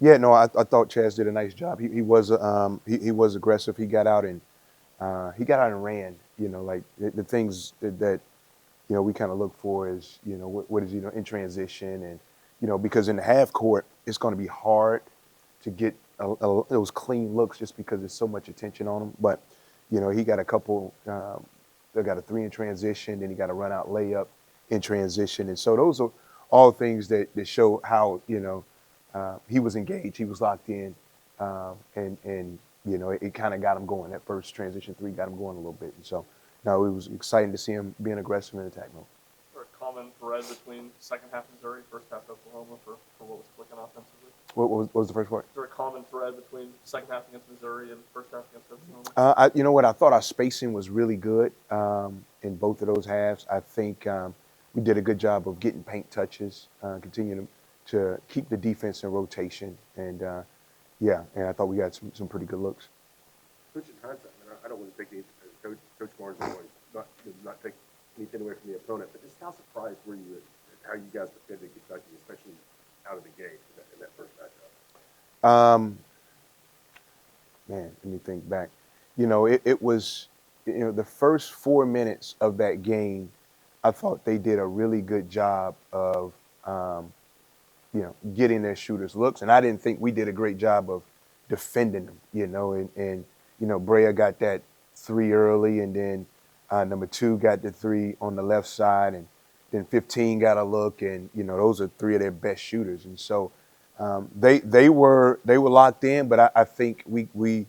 Yeah, no, I thought Chaz did a nice job. He was aggressive. He got out and ran. You know, like the things that we kind of look for is what is in transition, and because in the half court it's going to be hard to get those clean looks just because there's so much attention on him. But he got a couple. They got a three in transition, then he got a run out layup in transition, and so those are all things that show how he was engaged, he was locked in, and it kind of got him going. That first transition three got him going a little bit, and so no, it was exciting to see him being aggressive in attack mode. Is there a common thread between second half Missouri, first half Oklahoma for what was clicking offensively? What was the first part? Is there a common thread between second half against Missouri and first half against Oklahoma? You know what? I thought our spacing was really good in both of those halves. I think we did a good job of getting paint touches, continuing to keep the defense in rotation, and and I thought we got some pretty good looks. Coach, in hindsight, I don't want to take Coach Barnes not take anything away from the opponent, but just how surprised were you at how you guys defended Kentucky, especially out of the gate in that first matchup? Man, let me think back. It was, the first 4 minutes of that game, I thought they did a really good job of, getting their shooters looks. And I didn't think we did a great job of defending them, and Brea got that three early, and then number two got the three on the left side, and then 15 got a look, and those are three of their best shooters. And so they were locked in, but I think we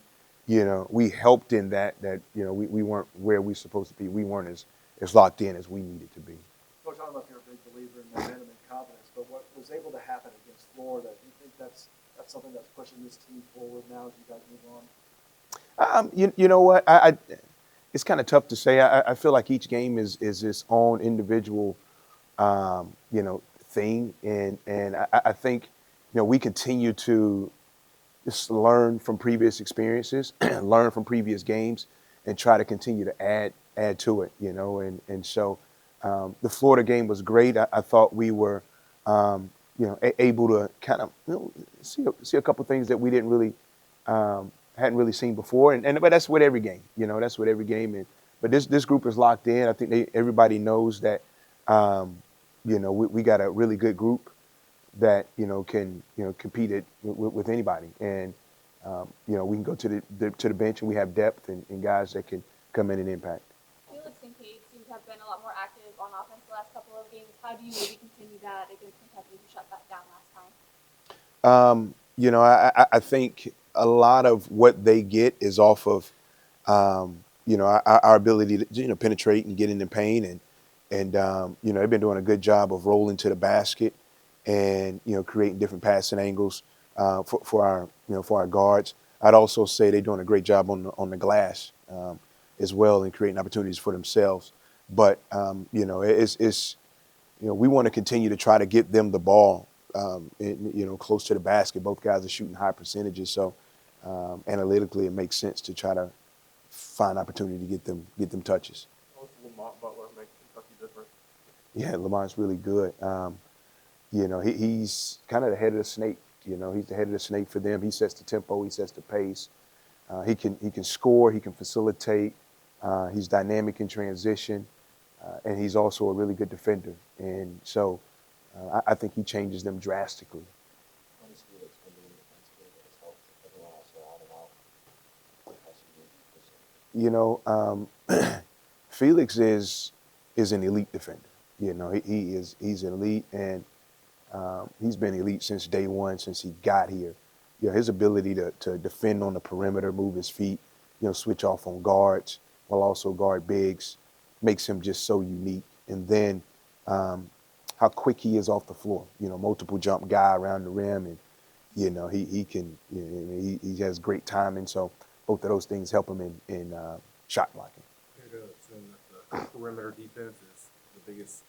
helped in that we weren't where we supposed to be. We weren't as locked in as we needed to be. Coach, I don't know if you're a big believer in momentum and confidence, but what was able to happen against Florida, do you think that's something that's pushing this team forward now as you guys move on? You know what? It's kind of tough to say. I feel like each game is its own individual, thing, and I think we continue to just learn from previous experiences, learn from previous games, and try to continue to add to it. And so the Florida game was great. I thought we were, able to kind of see a couple things that we didn't really. Hadn't really seen before, but that's with every game. That's with every game. But this group is locked in. I think everybody knows that. We got a really good group that can compete it with anybody, and we can go to the bench, and we have depth and guys that can come in and impact. Felix and Cade seem to have been a lot more active on offense the last couple of games. How do you maybe continue that against Kentucky, who shut that down last time? I think a lot of what they get is off of, our ability to, penetrate and get in the paint. And they've been doing a good job of rolling to the basket and, creating different passing angles for our guards. I'd also say they're doing a great job on the glass as well and creating opportunities for themselves. But, it's we want to continue to try to get them the ball, close to the basket. Both guys are shooting high percentages, so analytically it makes sense to try to find opportunity to get them touches. How does Lamont Butler make Kentucky different? Yeah, Lamont's really good. He's kind of the head of the snake. He's the head of the snake for them. He sets the tempo. He sets the pace. He can score. He can facilitate. He's dynamic in transition, and he's also a really good defender. And so I think he changes them drastically. Felix is an elite defender. He's an elite, and he's been elite since day one, since he got here. His ability to defend on the perimeter, move his feet, switch off on guards while also guard bigs, makes him just so unique. And then how quick he is off the floor. Multiple jump guy around the rim, and he can. He has great timing. So both of those things help him in shot blocking. Fair to assume that the perimeter defense is the biggest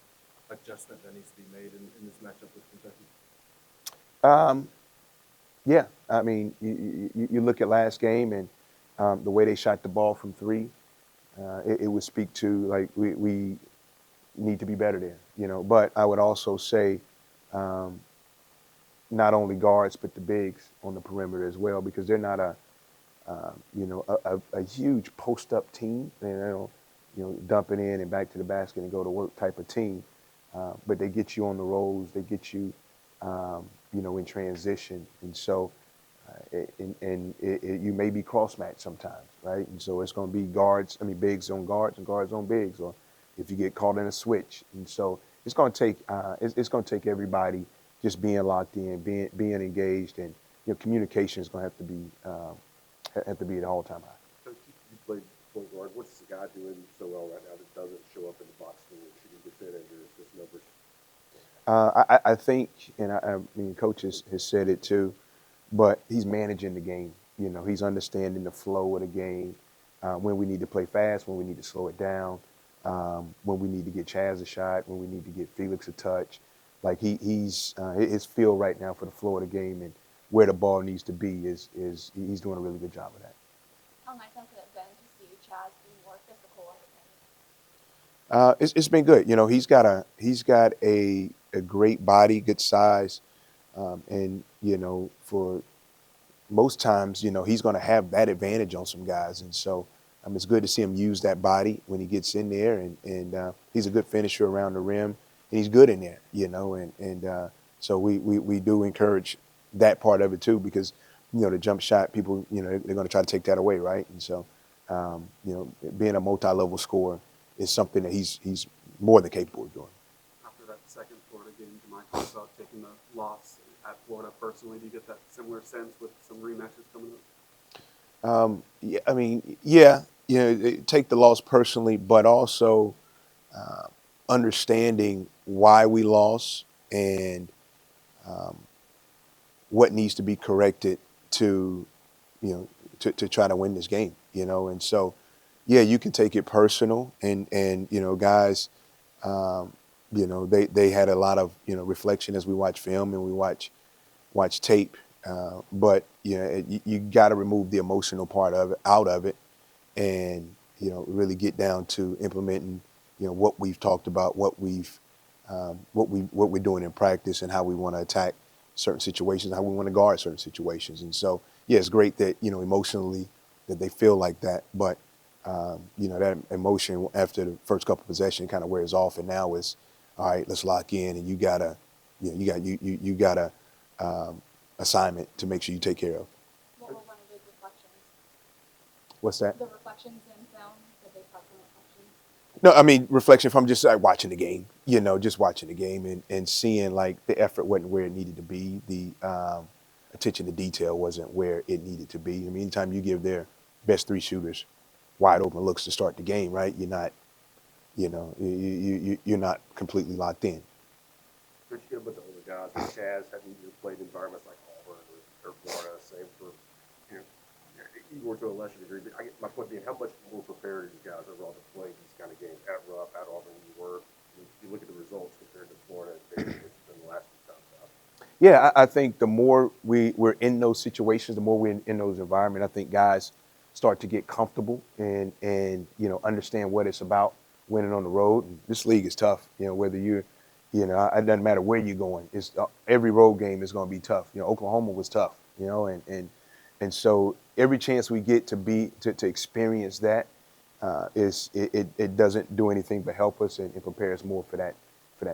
adjustment that needs to be made in this matchup with Kentucky. Yeah, I mean, you look at last game and the way they shot the ball from three, it would speak to like we need to be better there, But I would also say, not only guards but the bigs on the perimeter as well, because they're not a huge post up team. They don't, dump it in and back to the basket and go to work type of team. But they get you on the rolls. They get you, in transition. And so, you may be cross matched sometimes, right? And so it's going to be bigs on guards and guards on bigs, or if you get caught in a switch. And so it's going to take it's going to take everybody just being locked in, being engaged, and communication is going to have to be at all time high. Coach, you played point guard. What's the guy doing so well right now that doesn't show up in the box score, shooting percentage, or just numbers? I think, and I mean, Coach has said it too, but he's managing the game. He's understanding the flow of the game, when we need to play fast, when we need to slow it down, when we need to get Chaz a shot, when we need to get Felix a touch. Like he's his feel right now for the flow of the game and where the ball needs to be is he's doing a really good job of that. How nice has it been to see Chaz be more physical on the It's been good. He's got a great body, good size, and for most times, he's going to have that advantage on some guys, and so it's good to see him use that body when he gets in there, and he's a good finisher around the rim, and he's good in there, and so we do encourage that part of it too, because the jump shot, people they're going to try to take that away, right? And so being a multi-level scorer is something that he's more than capable of doing. After that second Florida game, Michael, about taking the loss at Florida personally, do you get that similar sense with some rematches coming up? Take the loss personally, but also understanding why we lost and what needs to be corrected to try to win this game, and so, yeah, you can take it personal, and guys, they had a lot of reflection as we watch film and we watch tape, but you got to remove the emotional part of it out of it, and really get down to implementing what we've talked about, what we're doing in practice, and how we want to attack certain situations, how we want to guard certain situations. And so, yeah, it's great that emotionally that they feel like that, but that emotion after the first couple of possessions kind of wears off, and now it's all right. Let's lock in, and you got a assignment to make sure you take care of. What were one of those reflections? What's that? The reflections in film. Did they talk about reflections? No, I mean reflection from just like watching the game. Just watching the game and seeing like the effort wasn't where it needed to be. The attention to detail wasn't where it needed to be. I mean, anytime you give their best three shooters wide open looks to start the game, right? You're not, you're not completely locked in. Coach, you get with the older guys, like Chaz, having played in environments like Auburn or Florida, same for Igor to a lesser degree. But my point being, how much more prepared are you guys overall to play these kind of games at Rupp, at Auburn than you were? If you look at the results compared to Florida, which has been the last few times out. Yeah, I think the more we're in those situations, the more we're in those environments, I think guys start to get comfortable and understand what it's about winning on the road. And this league is tough, whether you're, it doesn't matter where you're going. It's every road game is going to be tough. Oklahoma was tough, and so every chance we get to experience that it doesn't do anything but help us and prepare us more for that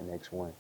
next one.